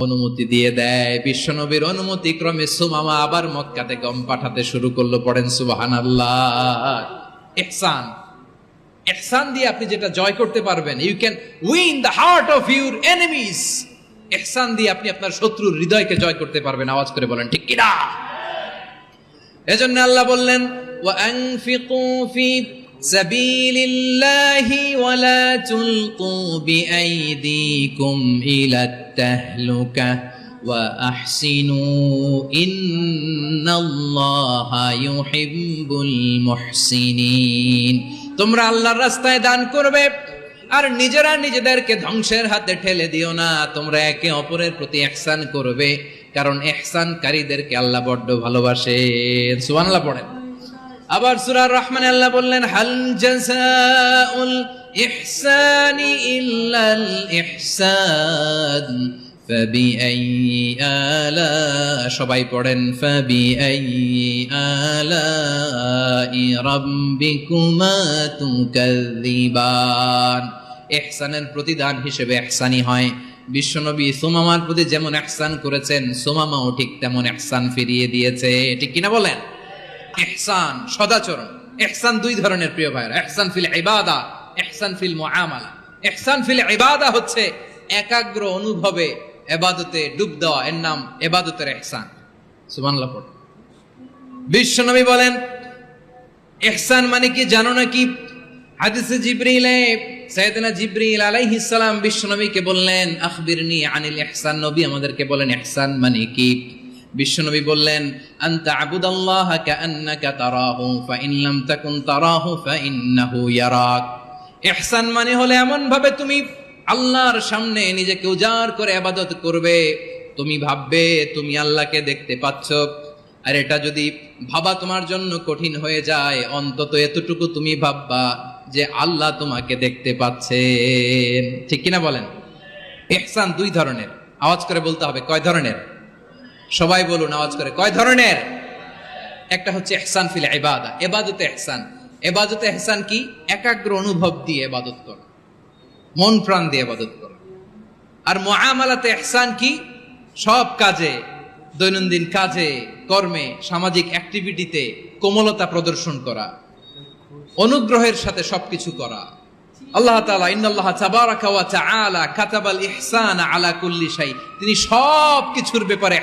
অনুমতি দিয়ে দেয়। বিশ্বনবীর অনুমতি ক্রমে সুমামা আবার মক্কাতে গম পাঠাতে শুরু করলো। পড়েন সুবহানাল্লাহ। ইহসান, ইহসান দিয়ে আপনি যেটা জয় করতে পারবেন, you can win the heart of your enemies. ইহসান দিয়ে আপনি আপনার শত্রুর হৃদয়কে জয় করতে পারবেন। আওয়াজ করে বলেন ঠিক কিনা? এজন্য আল্লাহ বললেন, ওয়া আনফিকু ফি সাবিলিল্লাহি ওয়া লা তুলকু বিআইদিকুম ইলাত তাহলুকা ওয়া আহসিনু ইন্নাল্লাহা ইউহিব্বুল মুহসিনিন। তোমরা আল্লাহর রাস্তায় দান করবে আর নিজেরা নিজেদেরকে ধ্বংসের হাতে ঠেলে দিও না। তোমরা একে অপরের প্রতি ইহসান করবে, কারণ ইহসানকারীদেরকে আল্লাহ বড্ড ভালোবাসেন। সুবহানাল্লাহ পড়েন। আবার সূরা রহমানে আল্লাহ বললেন, হাল জাযাউল ইহসানি ইল্লাল ইহসান ফাবিআইয়ি আলা, সবাই পড়েন, ফাবিআইয়ি আলাই রাব্বিকুমা তুকাযযিবান। ইহসানের প্রতিদান হিসেবে ইহসানি হয়। বিশ্বনবী সুমামার প্রতি যেমন ইহসান করেছেন, সুমামাও ঠিক তেমন ইহসান ফিরিয়ে দিয়েছে। ঠিক কিনা বলেন? ইহসান সদাচরণ। ইহসান দুই ধরনের প্রিয় ভাইরা, ইহসান ফিল ইবাদা, ইহসান ফিল মুআমালা। ইহসান ফিল ইবাদা হচ্ছে একাগ্র অনুভবে ইবাদতে ডুব দেওয়া, এর নাম ইবাদতের ইহসান। সুবহানাল্লাহ পড়ুন। বিশ্বনবী বলেন, ইহসান মানে কি জানো নাকি? হাদিসে জিবরিলে সাইয়েদনা জিবরিল আলাইহিস সালাম বিশ্বনবীকে বললেন, আখবিরনি আনিল ইহসান। নবী আমাদেরকে বলেন ইহসান মানে কি? বিশ্বনবী বললেন, আনতা আবুদাল্লাহ কাআন্নাকা তারাহু ফাইন লাম তাকুন তারাহু ফাইন্নাহু ইয়ারাক। ইহসান মানে হলো এমন ভাবে তুমি আল্লাহর সামনে নিজেকে উজাড় করে ইবাদত করবে, তুমি ভাববে তুমি আল্লাহকে দেখতে পাচ্ছ। আর এটা যদি ভাবা তোমার জন্য কঠিন হয়ে যায়, অন্তত এতটুকু তুমি ভাববা যে আল্লাহ তোমাকে দেখতে পাচ্ছেন। ঠিক কিনা বলেন? ইহসান দুই ধরনের। আওয়াজ করে বলতে হবে, কয় ধরনের? সবাই বলুন আওয়াজ করে, কয় ধরনের? একটা হচ্ছে ইহসান ফিল ইবাদা, ইবাদতে ইহসান। ইবাদতে ইহসান কি? একাগ্র অনুভব দিয়ে ইবাদত করা, মন প্রাণ দিয়ে ইবাদত করা। আর মুআমালাতে ইহসান কি? সব কাজে, দৈনন্দিন কাজে, কর্মে, সামাজিক অ্যাক্টিভিটিতে কোমলতা প্রদর্শন করা, অনুগ্রহের সাথে সবকিছু করা। আল্লাহ তাআলা, ইন্নাল্লাহা তাবারাকা ওয়া তাআলা কাতাবাল ইহসানা আলা কুল্লি শাই, তিনি সব কিছুর ব্যাপারে